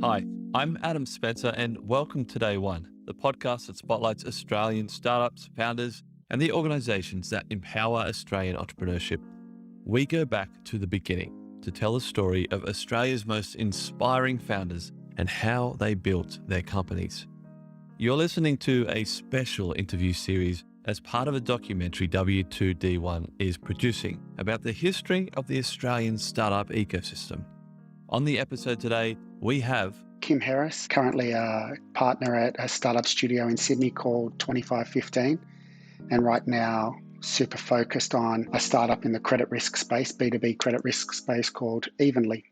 Hi, I'm Adam Spencer, and welcome to Day One, the podcast that spotlights Australian startups, founders, and the organizations that empower Australian entrepreneurship. We go back to the beginning to tell the story of Australia's most inspiring founders and how they built their companies. You're listening to a special interview series as part of a documentary W2D1 is producing about the history of the Australian startup ecosystem. On the episode today, we have Kim Heras, currently a partner at a startup studio in Sydney called 2515, and right now super focused on a startup in the credit risk space, B2B credit risk space called Evenly.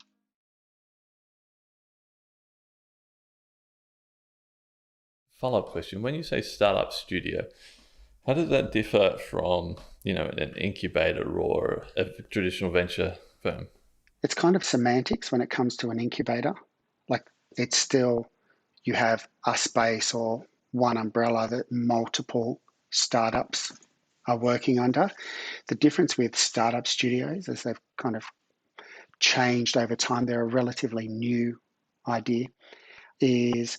follow-up question. When you say startup studio, how does that differ from, an incubator or a traditional venture firm? It's kind of semantics when it comes to an incubator. Like it's still, you have a space or one umbrella that multiple startups are working under. The difference with startup studios is they've kind of changed over time. They're a relatively new idea. Is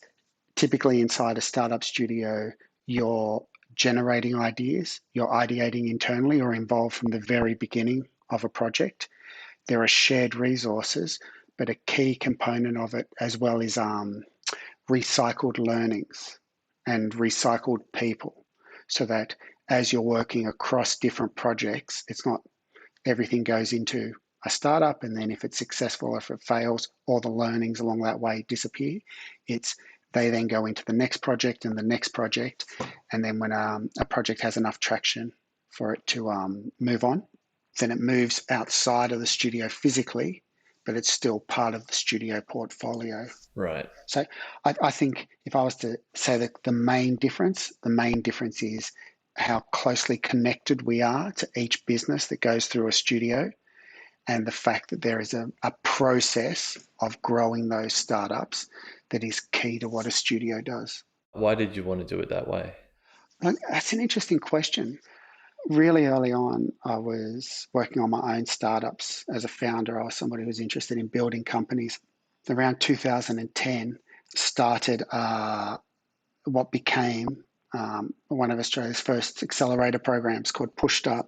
typically inside a startup studio, you're generating ideas, you're ideating internally or involved from the very beginning of a project. There are shared resources, but a key component of it as well is recycled learnings and recycled people, so that as you're working across different projects, it's not everything goes into a startup and then if it's successful or if it fails, all the learnings along that way disappear. It's they then go into the next project and the next project, and then when a project has enough traction for it to move on, then it moves outside of the studio physically, but it's still part of the studio portfolio. Right. So I think if I was to say that the main difference is how closely connected we are to each business that goes through a studio, and the fact that there is a process of growing those startups that is key to what a studio does. Why did you want to do it that way? That's an interesting question. Really early on, I was working on my own startups as a founder. I was somebody who was interested in building companies. Around 2010, started what became one of Australia's first accelerator programs called Pushstart,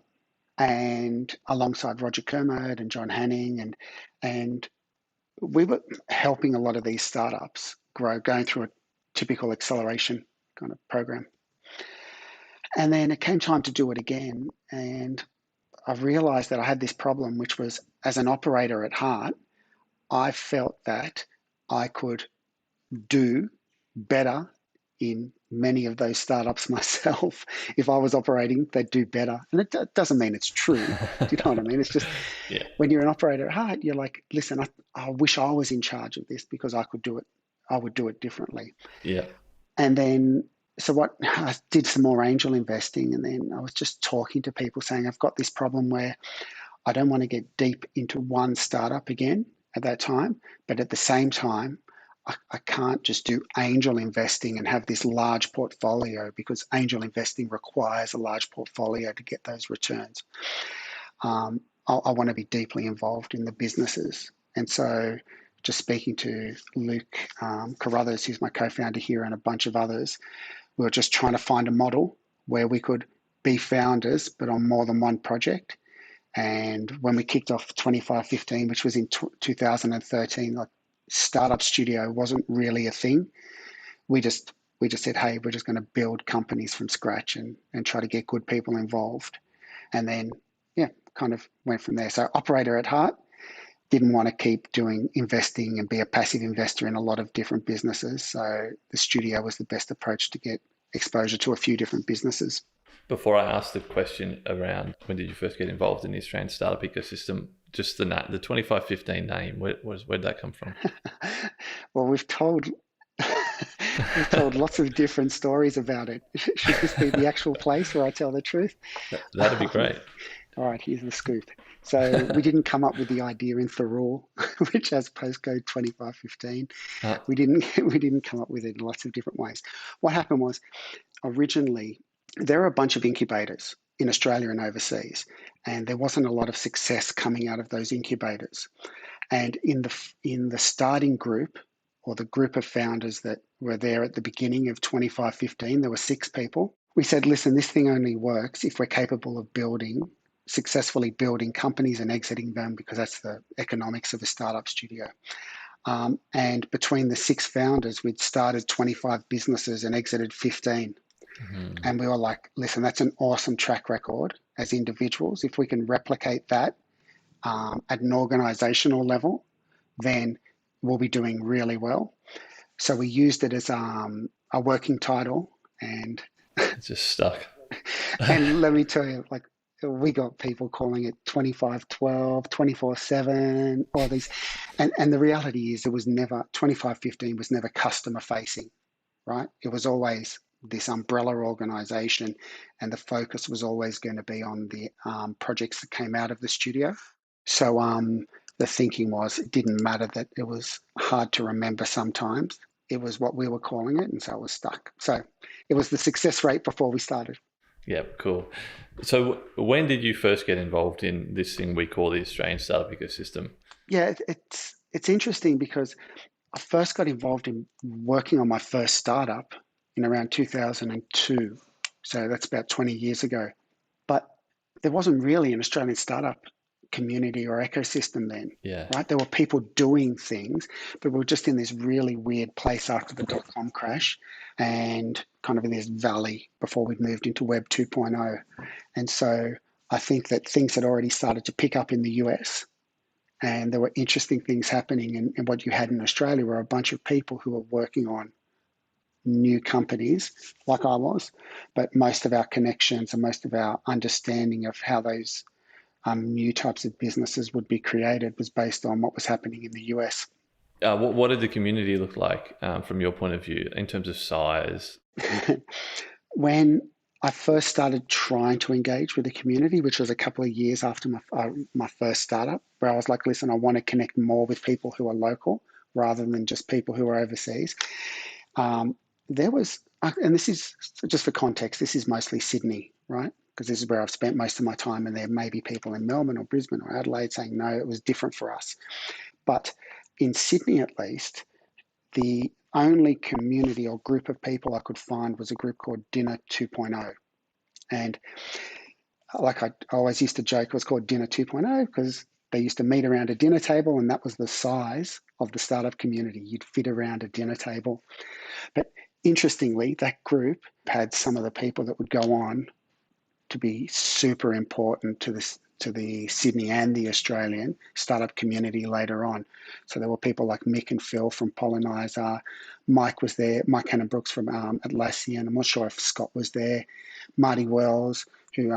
and alongside Roger Kermode and John Hanning, and we were helping a lot of these startups grow, going through a typical acceleration kind of program. And then it came time to do it again, and I realized that I had this problem, which was as an operator at heart, I felt that I could do better in many of those startups myself. If I was operating, they'd do better. And it doesn't mean it's true. Do you know what I mean? It's just Yeah. when you're an operator at heart, you're like, listen, I wish I was in charge of this because I could do it. I would do it differently. Yeah. And then, so what I did some more angel investing, and then I was just talking to people saying, I've got this problem where I don't want to get deep into one startup again at that time, but at the same time, I can't just do angel investing and have this large portfolio, because angel investing requires a large portfolio to get those returns. I want to be deeply involved in the businesses. And so just speaking to Luke Carruthers, who's my co-founder here, and a bunch of others, we were just trying to find a model where we could be founders, but on more than one project. And when we kicked off 2515, which was in 2013, like startup studio wasn't really a thing. We just said, hey, we're just going to build companies from scratch and try to get good people involved. And then, yeah, kind of went from there. So operator at heart, didn't want to keep doing investing and be a passive investor in a lot of different businesses. So the studio was the best approach to get exposure to a few different businesses. Before I asked the question around when did you first get involved in the Australian startup ecosystem, just the 2515 name, where'd that come from? Well, we've told lots of different stories about it. Should this be the actual place where I tell the truth? That'd be great. All right, here's the scoop. So we didn't come up with the idea in Thurrool, which has postcode 2515. We didn't come up with it in lots of different ways. What happened was, originally, there are a bunch of incubators in Australia and overseas, and there wasn't a lot of success coming out of those incubators. And in the starting group, or the group of founders that were there at the beginning of 2515, there were 6 people. We said, listen, this thing only works if we're capable of successfully building companies and exiting them, because that's the economics of a startup studio. And between the 6 founders, we'd started 25 businesses and exited 15. And we were like, listen, that's an awesome track record as individuals. If we can replicate that at an organizational level, then we'll be doing really well. So we used it as a working title, and It just stuck. and let me tell you, like, we got people calling it 2512, 24/7, all these. And the reality is, 2515 was never customer facing, right? It was always this umbrella organization, and the focus was always going to be on the projects that came out of the studio. So the thinking was, it didn't matter that it was hard to remember sometimes. It was what we were calling it, and so it was stuck. So it was the success rate before we started. Yeah, cool. So when did you first get involved in this thing we call the Australian startup ecosystem? Yeah, it's interesting because I first got involved in working on my first startup in around 2002. So that's about 20 years ago. But there wasn't really an Australian startup community or ecosystem then, Yeah. right? There were people doing things, but we were just in this really weird place after the dot-com crash, and kind of in this valley before we'd moved into Web 2.0. And so I think that things had already started to pick up in the US, and there were interesting things happening. And what you had in Australia were a bunch of people who were working on new companies, like I was, but most of our connections and most of our understanding of how those new types of businesses would be created was based on what was happening in the US. What did the community look like from your point of view in terms of size? When I first started trying to engage with the community, which was a couple of years after my first startup, where I was like, listen, I want to connect more with people who are local rather than just people who are overseas. There was, and this is just for context, this is mostly Sydney, right? Because this is where I've spent most of my time, and there may be people in Melbourne or Brisbane or Adelaide saying, no, it was different for us. But in Sydney, at least, the only community or group of people I could find was a group called Dinner 2.0. And like I always used to joke, it was called Dinner 2.0 because they used to meet around a dinner table, and that was the size of the startup community. You'd fit around a dinner table. But interestingly, that group had some of the people that would go on to be super important to the Sydney and the Australian startup community later on. So there were people like Mick and Phil from Pollenizer. Mike was there. Mike Hannon-Brooks from Atlassian. I'm not sure if Scott was there. Marty Wells, who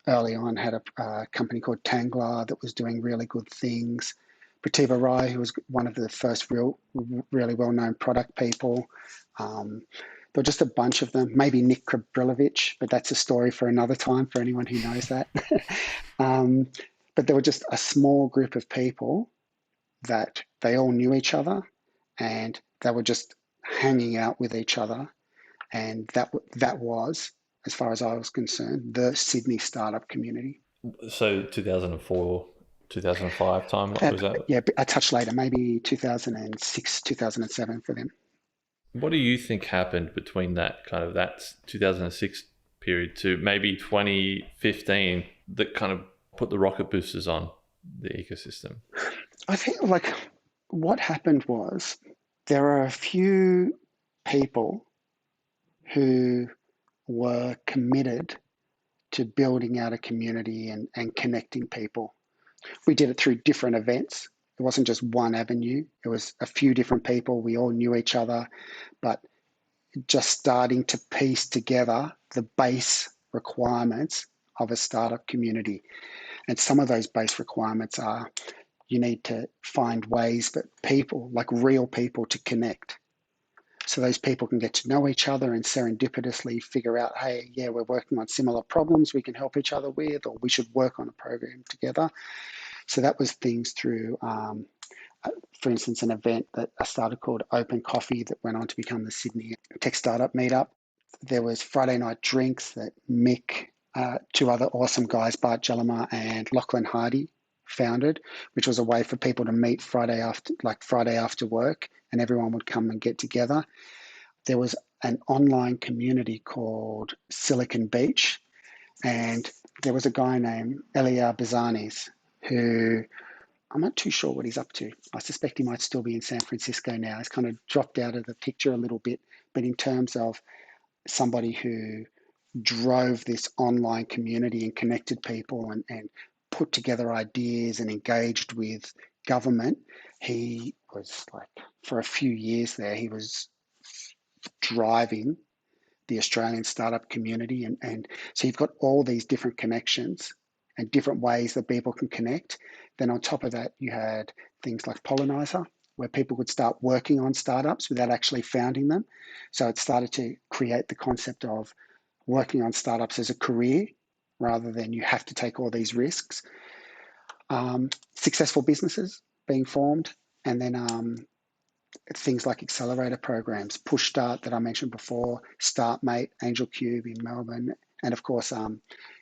early on had a company called Tanglar that was doing really good things. Pratibha Rai, who was one of the first really well-known product people. There were just a bunch of them, maybe Nick Krabrilovich, but that's a story for another time for anyone who knows that. But there were just a small group of people that they all knew each other, and they were just hanging out with each other. And that was, as far as I was concerned, the Sydney startup community. So 2004, 2005 time, was that? Yeah, a touch later, maybe 2006, 2007 for them. What do you think happened between that 2006 period to maybe 2015 that kind of put the rocket boosters on the ecosystem? I think like what happened was there are a few people who were committed to building out a community and connecting people. We did it through different events. It wasn't just one avenue. It was a few different people. We all knew each other, but just starting to piece together the base requirements of a startup community. And some of those base requirements are you need to find ways that people, like real people, to connect. So those people can get to know each other and serendipitously figure out, hey, yeah, we're working on similar problems we can help each other with, or we should work on a program together. So that was things through, for instance, an event that I started called Open Coffee that went on to become the Sydney Tech Startup Meetup. There was Friday night drinks that Mick, 2 other awesome guys, Bart Jellimer and Lachlan Hardy founded, which was a way for people to meet Friday after work, and everyone would come and get together. There was an online community called Silicon Beach, and there was a guy named Eliar Bazanis who I'm not too sure what he's up to. I suspect he might still be in San Francisco now. He's kind of dropped out of the picture a little bit, but in terms of somebody who drove this online community and connected people and put together ideas and engaged with government, he was like, for a few years there, he was driving the Australian startup community. And so you've got all these different connections and different ways that people can connect. Then on top of that, you had things like Pollinizer, where people could start working on startups without actually founding them. So it started to create the concept of working on startups as a career rather than you have to take all these risks. Successful businesses being formed, and then things like accelerator programs, Pushstart that I mentioned before, Startmate, Angel Cube in Melbourne, and of course,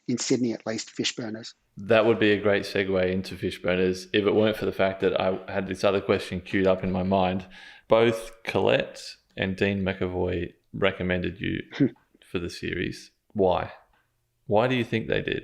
in Sydney at least, Fishburners. That would be a great segue into Fishburners if it weren't for the fact that I had this other question queued up in my mind. Both Colette and Dean McAvoy recommended you for the series. Why? Why do you think they did?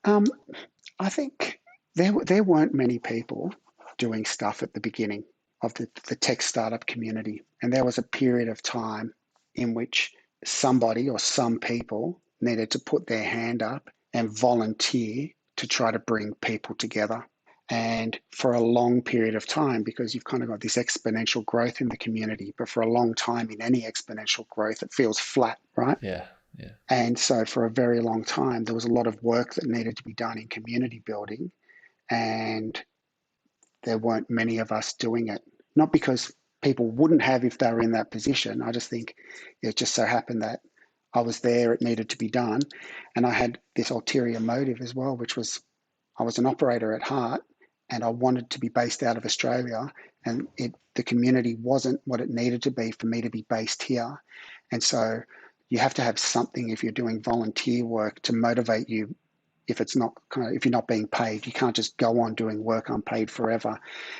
I think there weren't many people doing stuff at the beginning of the tech startup community. And there was a period of time in which somebody or some people needed to put their hand up and volunteer to try to bring people together. And for a long period of time, because you've kind of got this exponential growth in the community, but for a long time in any exponential growth, it feels flat, right? Yeah. And so for a very long time, there was a lot of work that needed to be done in community building, and there weren't many of us doing it. Not because people wouldn't have if they were in that position. I just think it just so happened that I was there, it needed to be done. And I had this ulterior motive as well, which was I was an operator at heart and I wanted to be based out of Australia, and the community wasn't what it needed to be for me to be based here. And so you have to have something if you're doing volunteer work to motivate you. If you're not being paid, you can't just go on doing work unpaid forever.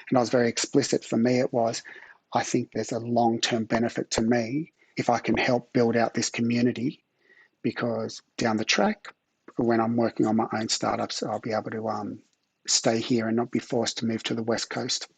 And I was very explicit. For me, it was, I think there's a long-term benefit to me if I can help build out this community, because down the track, when I'm working on my own startups, I'll be able to stay here and not be forced to move to the West Coast.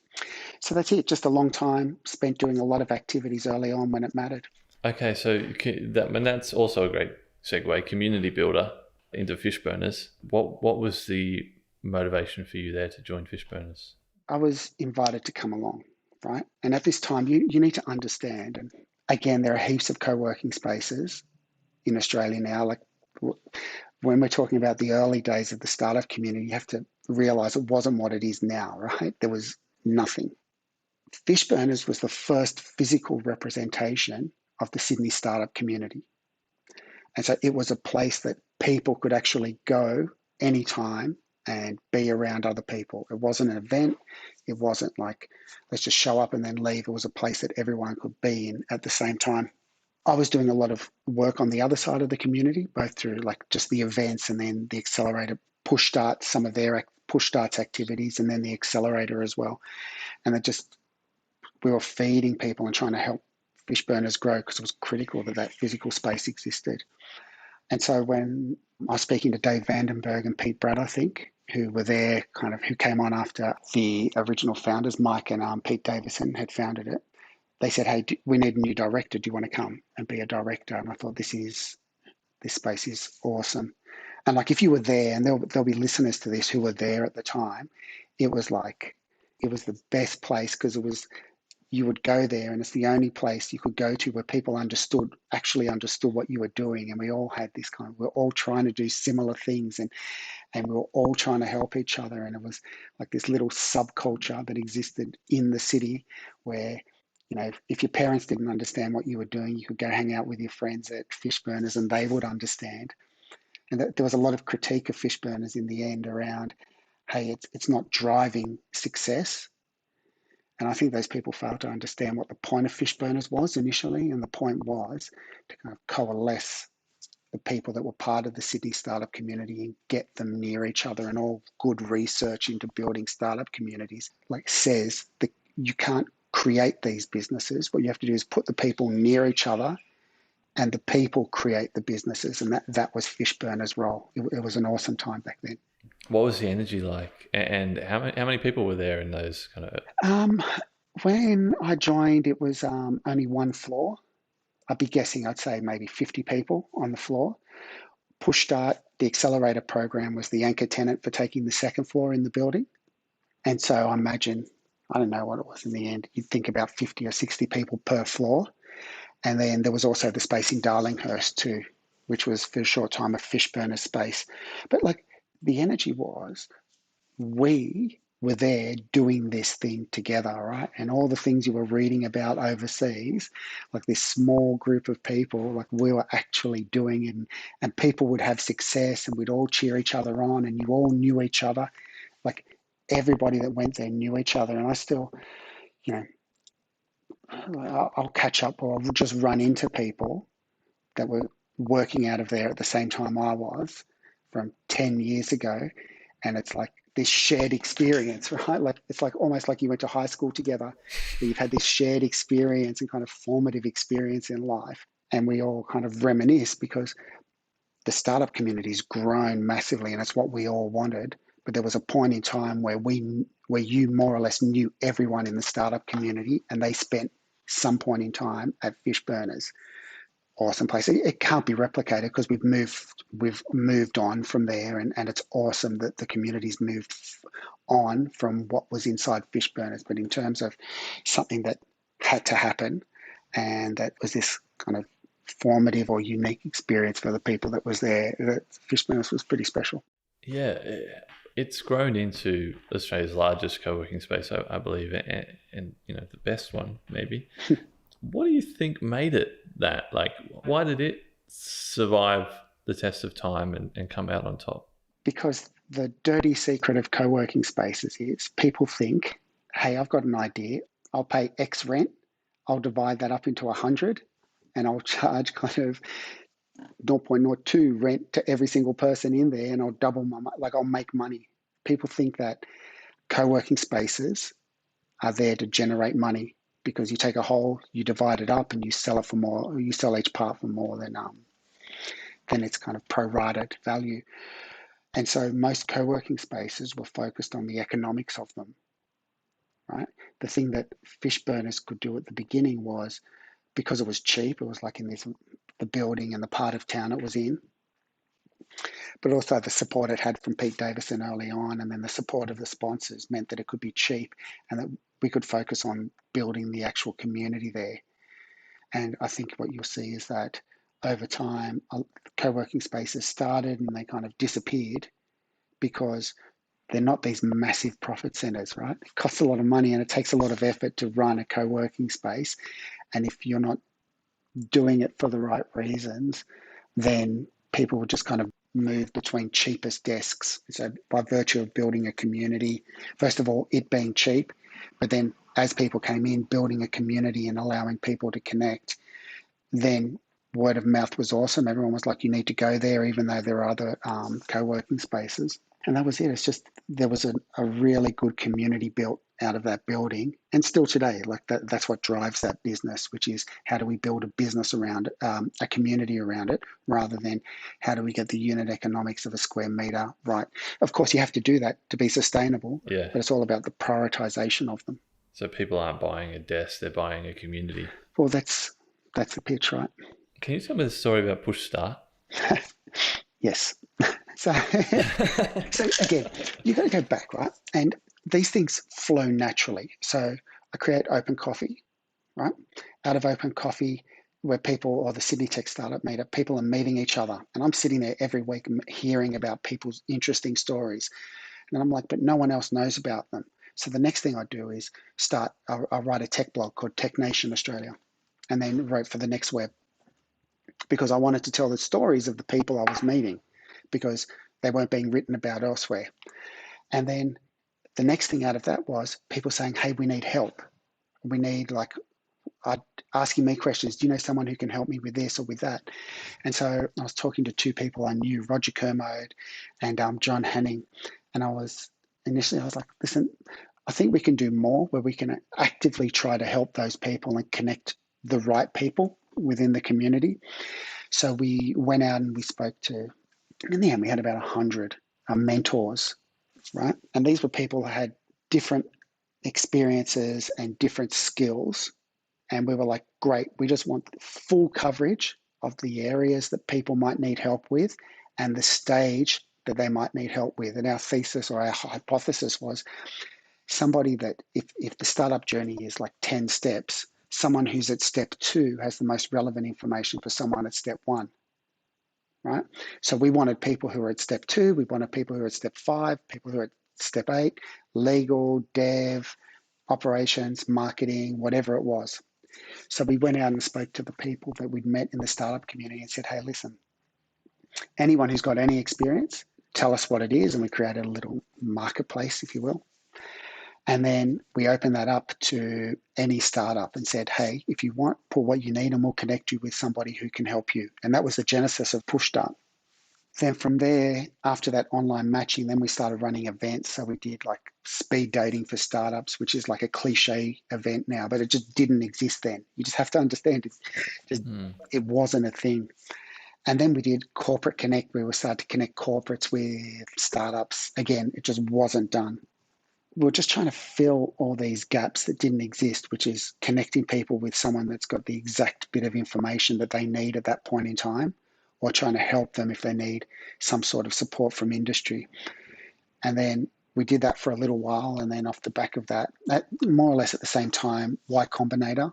So that's it. Just a long time spent doing a lot of activities early on when it mattered. Okay, so that's also a great segue. Community builder into Fishburners. What was the motivation for you there to join Fishburners? I was invited to come along, right? And at this time, you need to understand. And again, there are heaps of co-working spaces in Australia now. Like when we're talking about the early days of the startup community, you have to realize it wasn't what it is now, right? There was nothing. Fishburners was the first physical representation of the Sydney startup community. And so it was a place that people could actually go anytime and be around other people. It wasn't an event. It wasn't like, let's just show up and then leave. It was a place that everyone could be in at the same time. I was doing a lot of work on the other side of the community, both through like just the events and then the accelerator Pushstart, some of their Pushstart's activities, and then the accelerator as well. And we were feeding people and trying to help Fishburners grow, because it was critical that physical space existed. And so when I was speaking to Dave Vandenberg and Pete Brad, I think, who were there, who came on after the original founders, Mike and Pete Davison had founded it, they said, hey, we need a new director. Do you want to come and be a director? And I thought, this space is awesome. And like, if you were there, and there'll be listeners to this who were there at the time, it was the best place, because you would go there and it's the only place you could go to where people actually understood what you were doing. And we all had this we're all trying to do similar things, and we were all trying to help each other. And it was like this little subculture that existed in the city where, if your parents didn't understand what you were doing, you could go hang out with your friends at Fishburners and they would understand. And there was a lot of critique of Fishburners in the end around, hey, it's not driving success. And I think those people failed to understand what the point of Fishburners was initially. And the point was to kind of coalesce the people that were part of the Sydney startup community and get them near each other. And all good research into building startup communities says that you can't create these businesses. What you have to do is put the people near each other, and the people create the businesses. And that was Fishburners' role. It was an awesome time back then. What was the energy like, and how many people were there in those kind of? When I joined, it was only one floor. I'd be guessing, I'd say maybe 50 people on the floor. Pushstart, the accelerator program, was the anchor tenant for taking the second floor in the building. And so I imagine, I don't know what it was in the end, you'd think about 50 or 60 people per floor. And then there was also the space in Darlinghurst too, which was for a short time a Fishburner space. But the energy was, we were there doing this thing together, right? And all the things you were reading about overseas, this small group of people, we were actually doing it, and people would have success and we'd all cheer each other on, and you all knew each other. Everybody that went there knew each other. And I still, I'll catch up or I'll just run into people that were working out of there at the same time I was from 10 years ago. And it's this shared experience, right? It's almost like you went to high school together, where you've had this shared experience and kind of formative experience in life. And we all kind of reminisce, because the startup community's grown massively and it's what we all wanted. But there was a point in time where you more or less knew everyone in the startup community, and they spent some point in time at Fishburners. Awesome place. It can't be replicated, because we've moved on from there, and it's awesome that the community's moved on from what was inside Fishburners. But in terms of something that had to happen, and that was this kind of formative or unique experience for the people that was there, that Fishburners was pretty special. Yeah, it's grown into Australia's largest co-working space, I believe, and the best one maybe. What do you think made it that? Why did it survive the test of time and come out on top? Because the dirty secret of co-working spaces is, people think, hey, I've got an idea. I'll pay X rent. I'll divide that up into 100, and I'll charge kind of 0.02 rent to every single person in there, and I'll double I'll make money. People think that co-working spaces are there to generate money, because you take a whole, you divide it up, and you sell it for more, or you sell each part for more than its kind of prorated value. And so most co-working spaces were focused on the economics of them, right? The thing that Fishburners could do at the beginning was, because it was cheap, it was in the building and the part of town it was in, but also the support it had from Pete Davison early on, and then the support of the sponsors meant that it could be cheap, and that we could focus on building the actual community there. And I think what you'll see is that over time, co-working spaces started and they kind of disappeared, because they're not these massive profit centers, right? It costs a lot of money and it takes a lot of effort to run a co-working space. And if you're not doing it for the right reasons, then people will just kind of move between cheapest desks. So by virtue of building a community, first of all, it being cheap, but then as people came in, building a community and allowing people to connect, then word of mouth was awesome. Everyone was like, you need to go there, even though there are other co-working spaces. And that was it. It's just, there was a really good community built out of that building, and still today, that's what drives that business, which is, how do we build a business around it, a community around it, rather than how do we get the unit economics of a square meter right. Of course, you have to do that to be sustainable, Yeah. but it's all about the prioritization of them. So people aren't buying a desk, they're buying a community. Well, that's the pitch, right? Can you tell me the story about Pushstart? Yes. So again, you've got to go back, right? And these things flow naturally. So I create Open Coffee, right? Out of Open Coffee, where people, or the Sydney Tech Startup Meetup, people are meeting each other. And I'm sitting there every week hearing about people's interesting stories. And I'm like, but no one else knows about them. So the next thing I do is I'll write a tech blog called Tech Nation Australia, and then wrote for the Next Web, because I wanted to tell the stories of the people I was meeting, because they weren't being written about elsewhere. And then the next thing out of that was people saying, hey, we need help. We need asking me questions. Do you know someone who can help me with this or with that? And so I was talking to two people I knew, Roger Kermode and John Hanning. And I was like, listen, I think we can do more where we can actively try to help those people and connect the right people within the community. So we went out and we spoke to, in the end, we had about 100 mentors, right? And these were people who had different experiences and different skills. And we were like, great, we just want full coverage of the areas that people might need help with and the stage that they might need help with. And our thesis or our hypothesis was somebody that if the startup journey is like 10 steps, someone who's at step 2 has the most relevant information for someone at step 1, right? So we wanted people who are at step 2, we wanted people who are at step 5, people who are at step 8, legal, dev, operations, marketing, whatever it was. So we went out and spoke to the people that we'd met in the startup community and said, hey, listen, anyone who's got any experience, tell us what it is. And we created a little marketplace, if you will. And then we opened that up to any startup and said, hey, if you want, pull what you need and we'll connect you with somebody who can help you. And that was the genesis of Pushstart. Then from there, after that online matching, then we started running events. So we did like speed dating for startups, which is like a cliche event now, but it just didn't exist then. You just have to understand it wasn't a thing. And then we did Corporate Connect, where we started to connect corporates with startups. Again, it just wasn't done. We were just trying to fill all these gaps that didn't exist, which is connecting people with someone that's got the exact bit of information that they need at that point in time, or trying to help them if they need some sort of support from industry. And then we did that for a little while. And then off the back of that, more or less at the same time, Y Combinator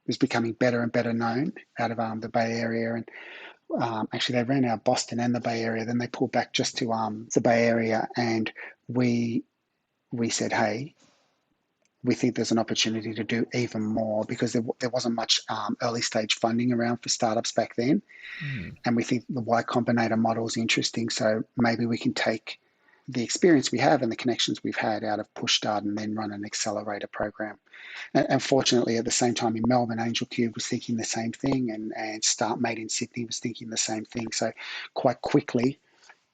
was becoming better and better known out of the Bay Area. And actually, they ran out Boston and the Bay Area. Then they pulled back just to the Bay Area. And we said, hey, we think there's an opportunity to do even more because there wasn't much early stage funding around for startups back then. And we think the Y Combinator model is interesting. So maybe we can take the experience we have and the connections we've had out of Pushstart and then run an accelerator program. And fortunately, at the same time in Melbourne, Angel Cube was thinking the same thing, and Startmate in Sydney was thinking the same thing. So quite quickly,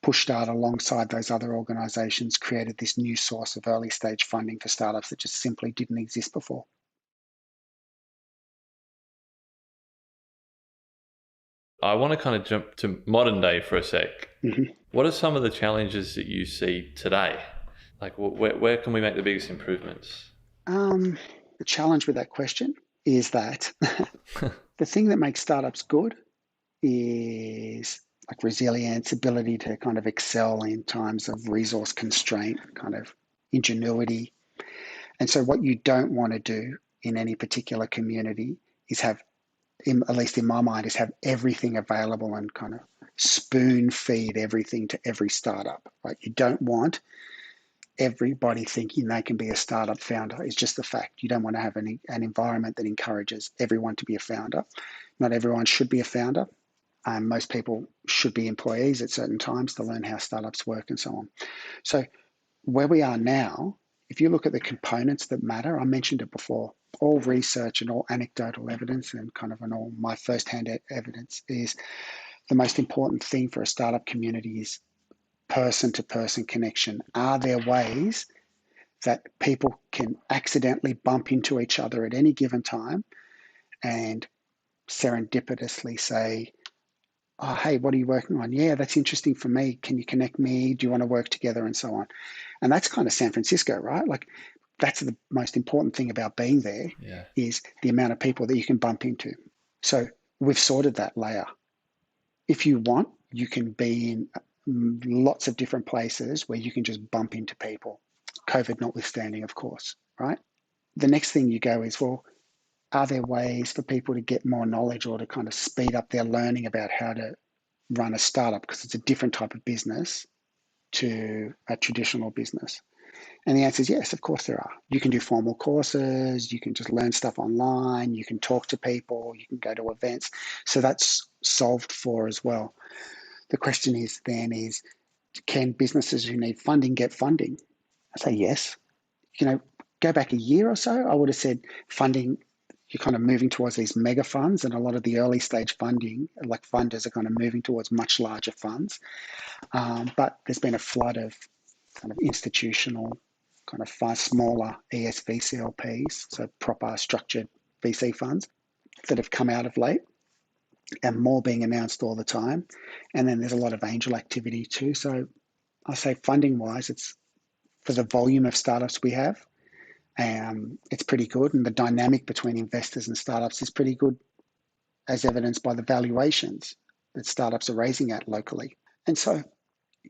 Pushstart, alongside those other organisations, created this new source of early stage funding for startups that just simply didn't exist before. I want to kind of jump to modern day for a sec. Mm-hmm. What are some of the challenges that you see today? Like, where can we make the biggest improvements? The challenge with that question is that the thing that makes startups good is like resilience, ability to kind of excel in times of resource constraint, kind of ingenuity. And so what you don't want to do in any particular community is have, at least in my mind, is have everything available and kind of spoon feed everything to every startup, right? You don't want everybody thinking they can be a startup founder. Is just the fact. You don't want to have an environment that encourages everyone to be a founder. Not everyone should be a founder. Most people should be employees at certain times to learn how startups work and so on. So where we are now, if you look at the components that matter, I mentioned it before, all research and all anecdotal evidence and kind of all my firsthand evidence is the most important thing for a startup community is person-to-person connection. Are there ways that people can accidentally bump into each other at any given time and serendipitously say, oh, hey, what are you working on? Yeah, that's interesting for me. Can you connect me? Do you want to work together? And so on. And that's kind of San Francisco, right? Like that's the most important thing about being there is the amount of people that you can bump into. So we've sorted that layer. If you want, you can be in lots of different places where you can just bump into people, COVID notwithstanding, of course, right? The next thing you go is, well, are there ways for people to get more knowledge or to kind of speed up their learning about how to run a startup? Because it's a different type of business to a traditional business. And the answer is yes, of course there are. You can do formal courses, you can just learn stuff online, you can talk to people, you can go to events. So that's solved for as well. The question is then is, can businesses who need funding get funding? I say yes. Go back a year or so, I would have said funding you're kind of moving towards these mega funds, and a lot of the early stage funding, like funders, are kind of moving towards much larger funds. But there's been a flood of kind of institutional, kind of far smaller ESVCLPs, so proper structured VC funds that have come out of late, and more being announced all the time. And then there's a lot of angel activity too. So I say funding wise, it's for the volume of startups we have. It's pretty good, and the dynamic between investors and startups is pretty good, as evidenced by the valuations that startups are raising at locally. And so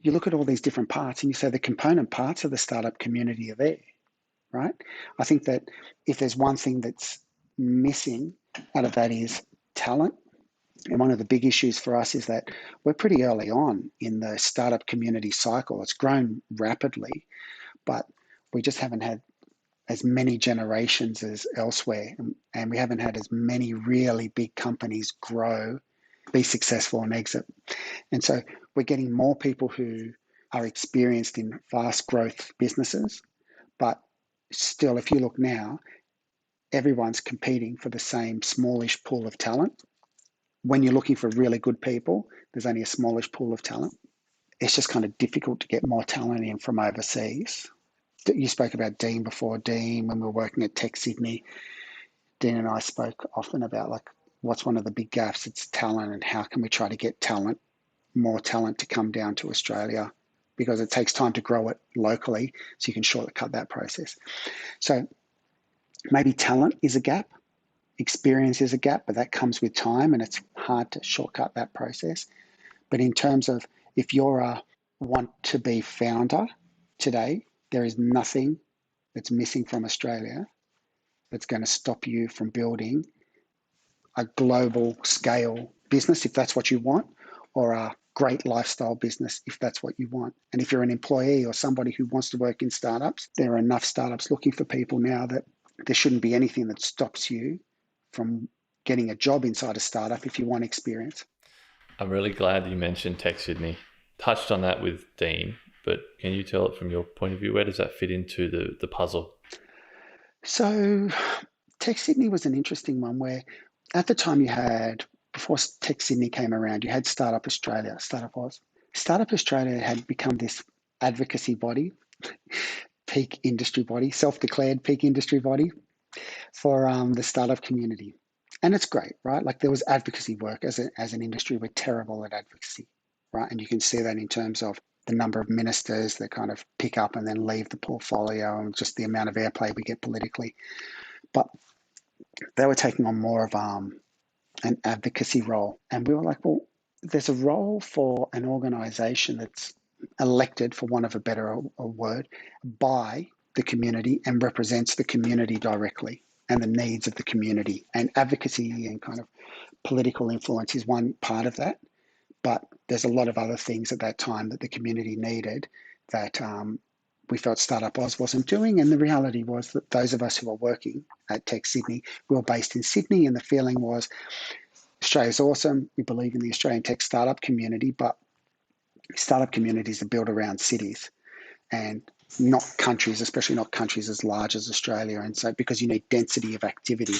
you look at all these different parts and you say the component parts of the startup community are there, right? I think that if there's one thing that's missing out of that is talent. And one of the big issues for us is that we're pretty early on in the startup community cycle. It's grown rapidly, but we just haven't had as many generations as elsewhere. And we haven't had as many really big companies grow, be successful, and exit. And so we're getting more people who are experienced in fast growth businesses. But still, if you look now, everyone's competing for the same smallish pool of talent. When you're looking for really good people, there's only a smallish pool of talent. It's just kind of difficult to get more talent in from overseas. You spoke about Dean before. Dean, when we were working at TechSydney, Dean and I spoke often about like what's one of the big gaps. It's talent, and how can we try to get more talent to come down to Australia, because it takes time to grow it locally, so you can shortcut that process. So maybe talent is a gap, experience is a gap, but that comes with time, and it's hard to shortcut that process. But in terms of if you're a want to be founder today, there is nothing that's missing from Australia that's going to stop you from building a global scale business if that's what you want, or a great lifestyle business if that's what you want. And if you're an employee or somebody who wants to work in startups, there are enough startups looking for people now that there shouldn't be anything that stops you from getting a job inside a startup if you want experience. I'm really glad you mentioned TechSydney. Touched on that with Dean, but can you tell it from your point of view? Where does that fit into the puzzle? So TechSydney was an interesting one where at the time before TechSydney came around, you had Startup Australia. Startup Australia had become this advocacy body, peak industry body, self-declared peak industry body for the startup community. And it's great, right? Like there was advocacy work. As an industry, we're terrible at advocacy, right? And you can see that in terms of the number of ministers that kind of pick up and then leave the portfolio, and just the amount of airplay we get politically. But they were taking on more of an advocacy role. And we were like, well, there's a role for an organization that's elected, for want of a better word, by the community and represents the community directly and the needs of the community. And advocacy and kind of political influence is one part of that. But there's a lot of other things at that time that the community needed that we felt Startup Oz wasn't doing. And the reality was that those of us who are working at TechSydney, we were based in Sydney, and the feeling was Australia's awesome. We believe in the Australian tech startup community, but startup communities are built around cities and not countries, especially not countries as large as Australia. And so because you need density of activity.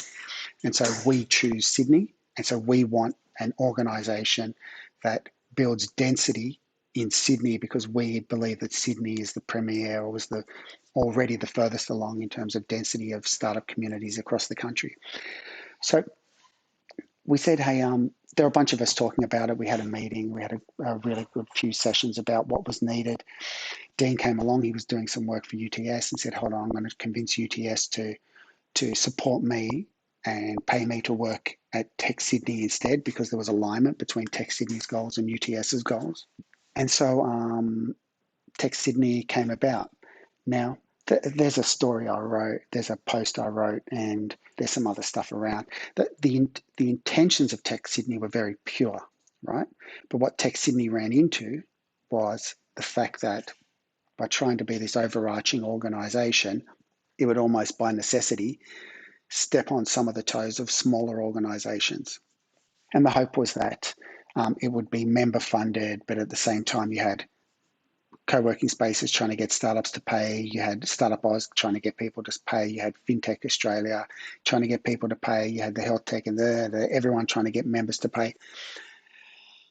And so we choose Sydney. And so we want an organisation that builds density in Sydney, because we believe that Sydney is the premier, or was already the furthest along in terms of density of startup communities across the country. So we said, hey, there are a bunch of us talking about it. We had a meeting. We had a really good few sessions about what was needed. Dean came along. He was doing some work for UTS and said, hold on, I'm going to convince UTS to support me and pay me to work at TechSydney instead, because there was alignment between TechSydney's goals and UTS's goals. And so TechSydney came about. Now, there's a story I wrote, there's a post I wrote, and there's some other stuff around. The intentions of TechSydney were very pure, right? But what TechSydney ran into was the fact that by trying to be this overarching organisation, it would almost by necessity step on some of the toes of smaller organisations. And the hope was that it would be member funded, but at the same time you had co-working spaces trying to get startups to pay. You had Startup Oz trying to get people to pay. You had FinTech Australia trying to get people to pay. You had the health tech and everyone trying to get members to pay.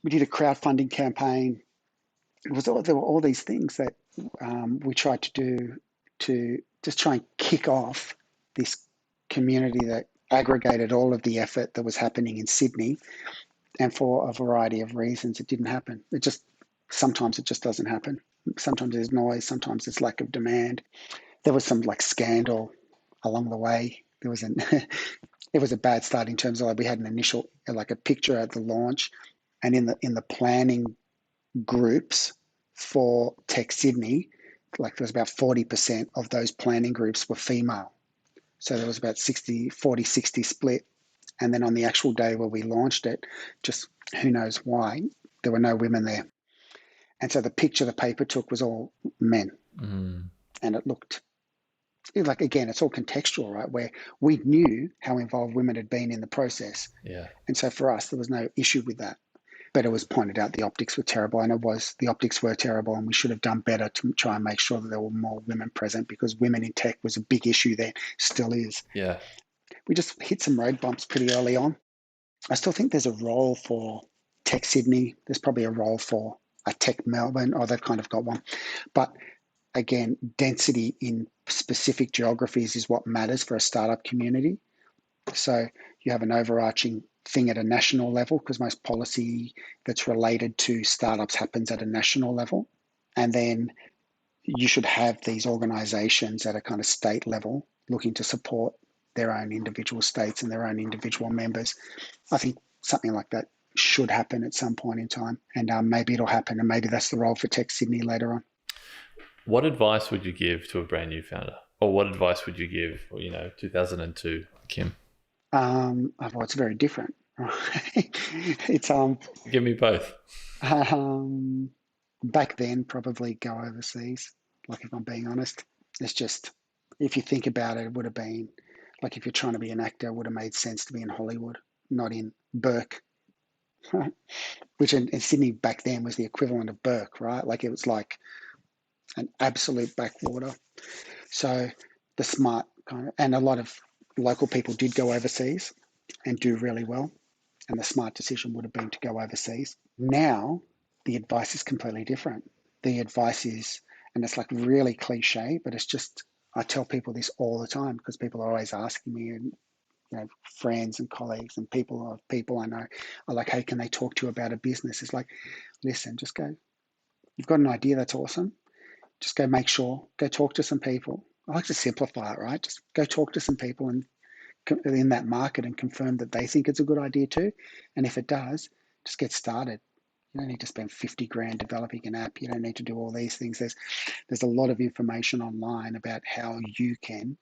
We did a crowdfunding campaign. There were all these things that we tried to do to just try and kick off this community that aggregated all of the effort that was happening in Sydney. And for a variety of reasons, it didn't happen. Sometimes it just doesn't happen. Sometimes there's noise, sometimes there's lack of demand. There was some like scandal along the way. It was a bad start in terms of we had an initial like a picture at the launch, and in the planning groups for TechSydney, like there was about 40% of those planning groups were female. So there was about 40-60 split. And then on the actual day where we launched it, just who knows why, there were no women there. And so the picture the paper took was all men. And it looked like, again, it's all contextual, right? Where we knew how involved women had been in the process. Yeah. And so for us, there was no issue with that. But it was pointed out the optics were terrible, and the optics were terrible, and we should have done better to try and make sure that there were more women present, because women in tech was a big issue there, still is. Yeah. We just hit some road bumps pretty early on. I still think there's a role for Tech Sydney. There's probably a role for a Tech Melbourne, or they've kind of got one. But again, density in specific geographies is what matters for a startup community. So you have an overarching thing at a national level, because most policy that's related to startups happens at a national level. And then you should have these organizations at a kind of state level looking to support their own individual states and their own individual members. I think something like that should happen at some point in time, and maybe it'll happen, and maybe that's the role for Tech Sydney later on. What advice would you give to a brand new founder, or what advice would you give, 2002 Kim? Well, it's very different. It's Give me both. Back then, probably go overseas. Like, if I'm being honest, it's just, if you think about it, it would have been like, if you're trying to be an actor, it would have made sense to be in Hollywood, not in Burke, which in Sydney back then was the equivalent of Burke, right? Like, it was like an absolute backwater. So the smart kind of, and a lot of local people did go overseas and do really well. And the smart decision would have been to go overseas. Now, the advice is completely different. The advice is, and it's like really cliche, but it's just, I tell people this all the time, because people are always asking me, and friends and colleagues and people I know are like, hey, can they talk to you about a business? It's like, listen, just go. You've got an idea, that's awesome. Just go go talk to some people. I like to simplify it, right? Just go talk to some people and in that market and confirm that they think it's a good idea too. And if it does, just get started. You don't need to spend 50 grand developing an app. You don't need to do all these things. There's a lot of information online about how you can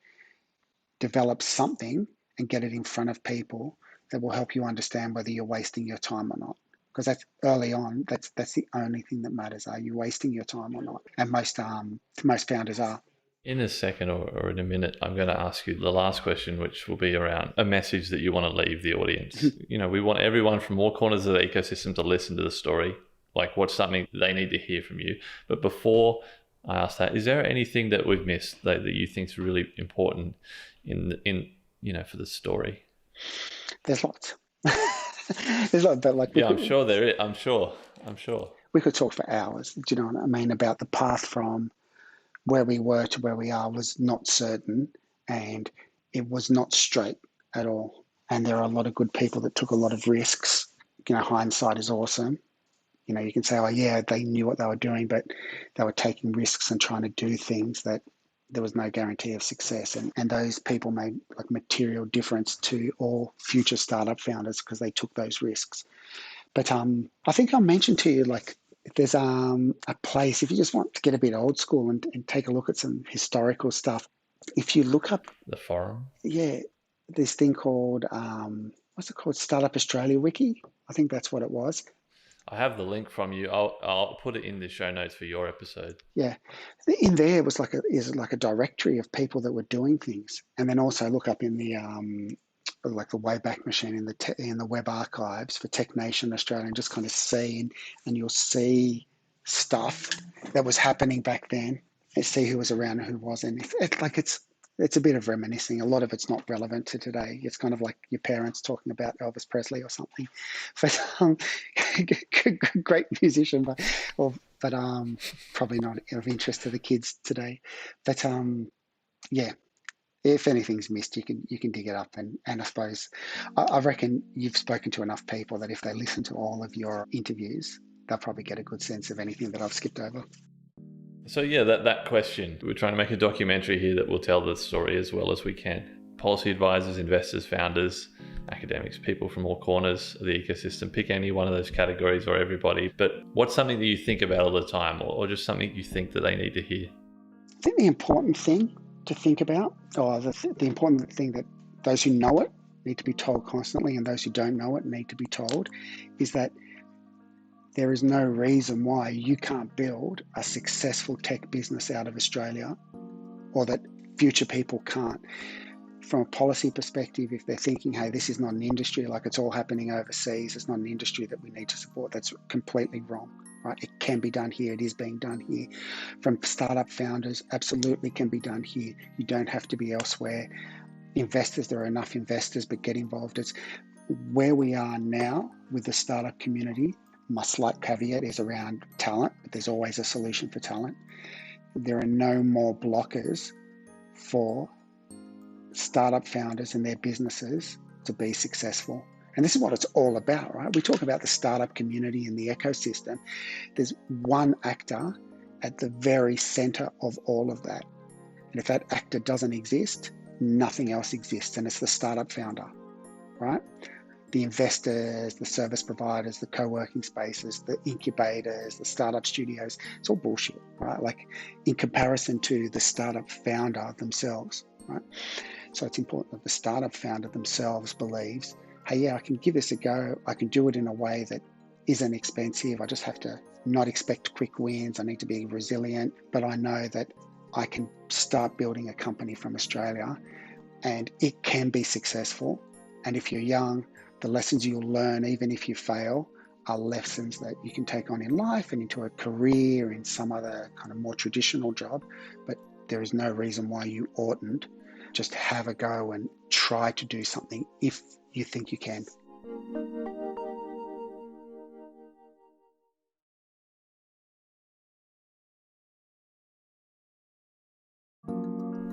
develop something and get it in front of people that will help you understand whether you're wasting your time or not. Because that's early on, that's the only thing that matters. Are you wasting your time or not? And most founders are. In a second or in a minute, I'm going to ask you the last question, which will be around a message that you want to leave the audience. We want everyone from all corners of the ecosystem to listen to the story. Like, what's something they need to hear from you? But before I ask that, is there anything that we've missed that you think is really important in for the story? There's lots. There's lots, but like, I'm sure there is. I'm sure. We could talk for hours. Do you know what I mean? About the path from where we were to where we are was not certain, and it was not straight at all. And there are a lot of good people that took a lot of risks. Hindsight is awesome. You can say, oh yeah, they knew what they were doing, but they were taking risks and trying to do things that there was no guarantee of success. And those people made like material difference to all future startup founders because they took those risks. But I think I'll mention to you, like, if there's a place, if you just want to get a bit old school and take a look at some historical stuff, if you look up the forum, this thing called what's it called, Startup Australia Wiki. I think that's what it was. I have the link from you. I'll put it in the show notes for your episode. Yeah, in there was like a directory of people that were doing things, and then also look up in the like the Wayback Machine in the web archives for Tech Nation Australia, and just kind of see, and you'll see stuff that was happening back then and see who was around and who wasn't. It's a bit of reminiscing. A lot of it's not relevant to today. It's kind of like your parents talking about Elvis Presley or something. But great musician, but probably not of interest to the kids today. But yeah, if anything's missed, you can dig it up. And I suppose I reckon you've spoken to enough people that if they listen to all of your interviews, they'll probably get a good sense of anything that I've skipped over. So yeah, that question, we're trying to make a documentary here that will tell the story as well as we can. Policy advisors, investors, founders, academics, people from all corners of the ecosystem. Pick any one of those categories or everybody. But what's something that you think about all the time, or just something you think that they need to hear? I think the important thing to think about, or the important thing that those who know it need to be told constantly, and those who don't know it need to be told, is that there is no reason why you can't build a successful tech business out of Australia, or that future people can't. From a policy perspective, if they're thinking, hey, this is not an industry, like it's all happening overseas, it's not an industry that we need to support, that's completely wrong, right? It can be done here, it is being done here. From startup founders, absolutely can be done here. You don't have to be elsewhere. Investors, there are enough investors, but get involved. It's where we are now with the startup community. My slight caveat is around talent, but there's always a solution for talent. There are no more blockers for startup founders and their businesses to be successful. And this is what it's all about, right? We talk about the startup community and the ecosystem. There's one actor at the very center of all of that. And if that actor doesn't exist, nothing else exists. And it's the startup founder, right? The investors, the service providers, the co-working spaces, the incubators, the startup studios, it's all bullshit, right? Like in comparison to the startup founder themselves, right? So it's important that the startup founder themselves believes, hey, yeah, I can give this a go. I can do it in a way that isn't expensive. I just have to not expect quick wins. I need to be resilient, but I know that I can start building a company from Australia and it can be successful. And if you're young, the lessons you'll learn, even if you fail, are lessons that you can take on in life and into a career in some other kind of more traditional job. But there is no reason why you oughtn't just have a go and try to do something if you think you can.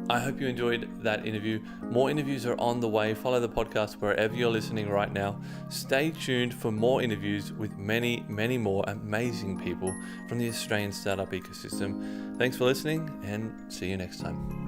I hope you enjoyed that interview. More interviews are on the way. Follow the podcast wherever you're listening right now. Stay tuned for more interviews with many, many more amazing people from the Australian startup ecosystem. Thanks for listening and see you next time.